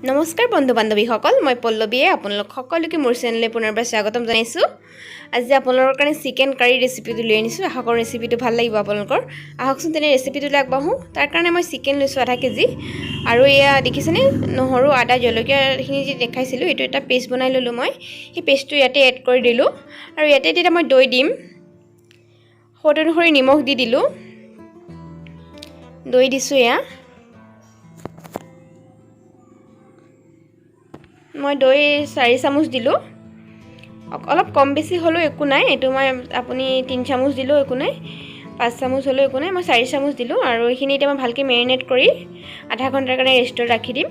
নমস্কাৰ বন্ধু বান্ধৱীসকল, মই পল্লৱীয়ে আপোনালোক সকলোকে মোৰ চেনেললৈ পুনৰবাৰ স্বাগতম জনাইছোঁ। আজি আপোনালোকৰ কাৰণে চিকেন কাৰী ৰেচিপিটো লৈ আনিছোঁ। আশা কৰোঁ ৰেচিপিটো ভাল লাগিব আপোনালোকৰ। আহকচোন তেনে ৰেচিপিটোলৈ আগবাঢ়োঁ। তাৰ কাৰণে মই চিকেন লৈছোঁ আধা কেজি, আৰু এয়া দেখিছেনে নহৰু আদা জলকীয়াখিনি যি দেখাইছিলোঁ এইটো এটা পেষ্ট বনাই ল'লোঁ মই। সেই পেষ্টটো ইয়াতে এড কৰি দিলোঁ, আৰু ইয়াতে তেতিয়া মই দৈ দিম। সোৱাদ অনুসৰি নিমখ দি দিলোঁ, দৈ দিছোঁ। এয়া মই দৈ 4 চামুচ দিলোঁ। অলপ কম বেছি হ'লেও একো নাই, এইটো মই আপুনি 3 চামুচ দিলেও একো নাই, 5 চামুচ হ'লেও একো নাই, মই 4 চামুচ দিলোঁ। আৰু এইখিনি এতিয়া মই ভালকৈ মেৰিনেট কৰি আধা ঘণ্টাৰ কাৰণে ৰেষ্টত ৰাখি দিম।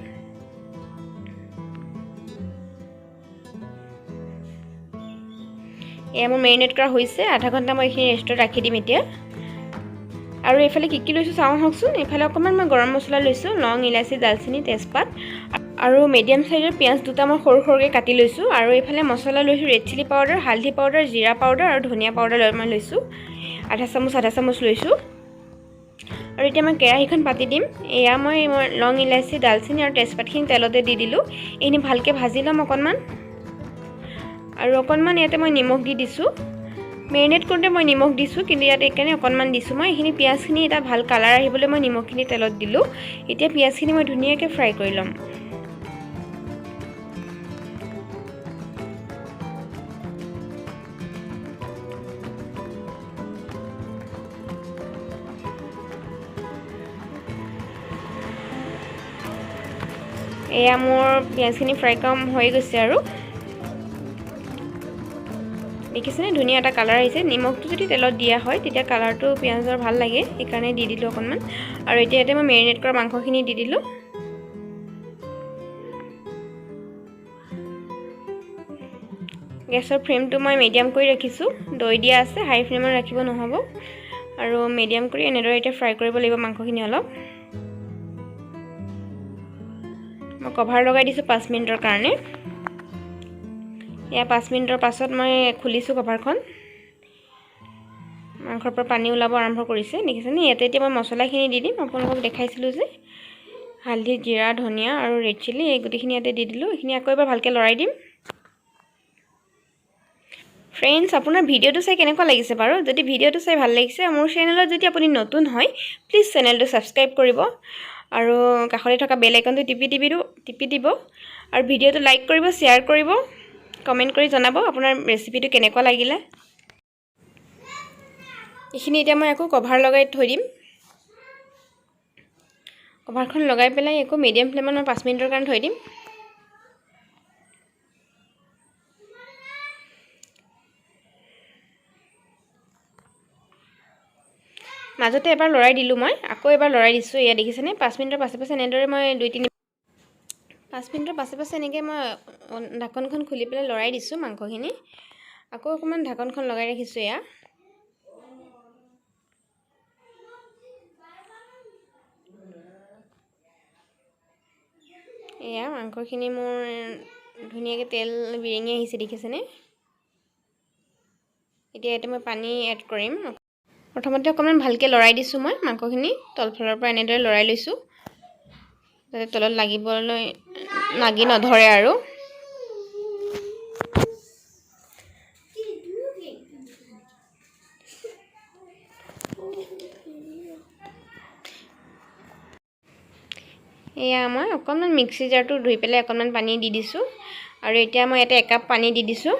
এয়া মোৰ মেৰিনেট কৰা হৈছে, আধা ঘণ্টা মই এইখিনি ৰেষ্টত ৰাখি দিম এতিয়া। আৰু এইফালে কি লৈছোঁ চাওঁ আহকচোন। এইফালে অকণমান মই গৰম মছলা লৈছোঁ, লং, ইলাচি, দালচেনি, তেজপাত, আৰু মিডিয়াম চাইজৰ পিঁয়াজ দুটা মই সৰু সৰুকৈ কাটি লৈছোঁ। আৰু এইফালে মছলা লৈছোঁ ৰেড চিলি পাউডাৰ, হালধি পাউডাৰ, জিৰা পাউডাৰ আৰু ধনিয়া পাউডাৰ মই লৈছোঁ। আধা চামুচ লৈছোঁ। আৰু এতিয়া মই কেৰাহীখন পাতি দিম। এয়া মই লং, ইলাচি, দালচেনি আৰু তেজপাতখিনি তেলতে দি দিলোঁ। এইখিনি ভালকৈ ভাজি ল'ম অকণমান। আৰু অকণমান ইয়াতে মই নিমখ দি দিছোঁ। মেৰিনেট কৰোঁতে মই নিমখ দিছোঁ, কিন্তু ইয়াত এইকাৰণে অকণমান দিছোঁ মই। এইখিনি পিঁয়াজখিনি এটা ভাল কালাৰ আহিবলৈ মই নিমখখিনি তেলত দিলোঁ। এতিয়া পিঁয়াজখিনি মই ধুনীয়াকৈ ফ্ৰাই কৰি ল'ম। এয়া মোৰ পিঁয়াজখিনি ফ্ৰাই কৰা হৈ গৈছে, আৰু দেখিছেনে ধুনীয়া এটা কালাৰ আহিছে। নিমখটো যদি তেলত দিয়া হয় তেতিয়া কালাৰটো পিঁয়াজৰ ভাল লাগে, সেইকাৰণে দি দিলোঁ অকণমান। আৰু এতিয়া ইয়াতে মই মেৰিনেট কৰা মাংসখিনি দি দিলোঁ। গেছৰ ফ্লেমটো মই মিডিয়াম কৰি ৰাখিছোঁ, দৈ দিয়া আছে, হাই ফ্লেমত ৰাখিব নহ'ব। আৰু মিডিয়াম কৰি এনেদৰে এতিয়া ফ্ৰাই কৰিব লাগিব মাংসখিনি অলপ। মই কভাৰ লগাই দিছোঁ 5 মিনিটৰ কাৰণে। এয়া 5 মিনিটৰ পাছত মই খুলিছোঁ কভাৰখন। মাংসৰ পৰা পানী ওলাব আৰম্ভ কৰিছে, দেখিছেনে। ইয়াতে এতিয়া মই মছলাখিনি দি দিম। আপোনালোকক দেখাইছিলোঁ যে হালধি, জিৰা, ধনিয়া আৰু ৰেড চিলি, এই গোটেইখিনি ইয়াতে দি দিলোঁ। এইখিনি আকৌ এবাৰ ভালকৈ লৰাই দিম। ফ্ৰেণ্ডছ, আপোনাৰ ভিডিঅ'টো চাই কেনেকুৱা লাগিছে বাৰু? যদি ভিডিঅ'টো চাই ভাল লাগিছে, মোৰ চেনেলত যদি আপুনি নতুন হয় প্লিজ চেনেলটো ছাবস্ক্ৰাইব কৰিব, আৰু কাষতে থকা বেল আইকনটো টিপি দিব, আৰু ভিডিঅ'টো লাইক কৰিব, শ্বেয়াৰ কৰিব, কমেণ্ট কৰি জনাব আপোনাৰ ৰেচিপিটো কেনেকুৱা লাগিলে। এইখিনি এতিয়া মই আকৌ কভাৰ লগাই থৈ দিম। কভাৰখন লগাই পেলাই আকৌ মিডিয়াম ফ্লেমত মই 5 মিনিটৰ কাৰণে থৈ দিম। মাজতে এবাৰ লৰাই দিলোঁ মই, আকৌ এবাৰ লৰাই দিছোঁ। এয়া দেখিছেনে 5 মিনিটৰ পাছে এনেদৰে মই 5 মিনিটৰ পাছে এনেকৈ মই ঢাকনখন খুলি পেলাই লৰাই দিছোঁ মাংসখিনি। আকৌ অকণমান ঢাকনখন লগাই ৰাখিছোঁ। এয়া মাংসখিনি মোৰ ধুনীয়াকৈ তেল বিৰিঙি আহিছে, দেখিছেনে। এতিয়া ইয়াতে মই পানী এড কৰিম। প্ৰথমতে অকণমান ভালকৈ লৰাই দিছোঁ মই মাংসখিনি, তলফালৰ পৰা এনেদৰে লৰাই লৈছোঁ যাতে তলত লাগি নধৰে। আৰু এয়া মই অকণমান মিক্সি জাৰটো ধুই পেলাই অকণমান পানী দি দিছোঁ, আৰু এতিয়া মই ইয়াতে 1 কাপ পানী দি দিছোঁ।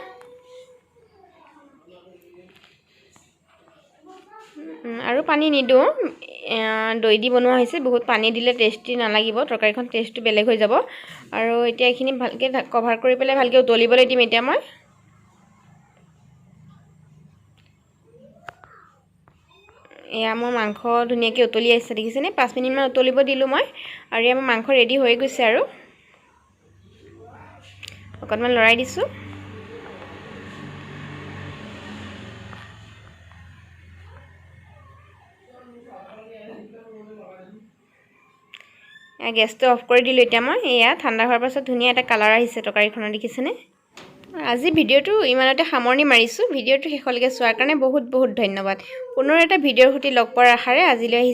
আৰু পানী নিদিওঁ, দৈ দি বনোৱা হৈছে, বহুত পানী দিলে টেষ্টি নালাগিব, তৰকাৰীখন টেষ্টটো বেলেগ হৈ যাব। আৰু এতিয়া এইখিনি ভালকৈ কভাৰ কৰি পেলাই ভালকৈ উতলিবলৈ দিম। এতিয়া মই এয়া মোৰ মাংস ধুনীয়াকৈ উতলি আহিছে, দেখিছেনে। 5 মিনিটমান উতলিব দিলোঁ মই, আৰু এয়া মোৰ মাংস ৰেডি হৈ গৈছে। আৰু অকণমান লৰাই দিছোঁ। গেছটো অফ কৰি দিলোঁ এতিয়া মই। এয়া ঠাণ্ডা হোৱাৰ পাছত ধুনীয়া এটা কালাৰ আহিছে তৰকাৰীখনৰ, দেখিছেনে। আজি ভিডিঅ'টো ইমানতে সামৰণি মাৰিছোঁ। ভিডিঅ'টো শেষলৈকে চোৱাৰ কাৰণে বহুত বহুত ধন্যবাদ। পুনৰ এটা ভিডিঅ'ৰ সৈতে লগ পোৱাৰ আশাৰে আজিলৈ আহিছোঁ।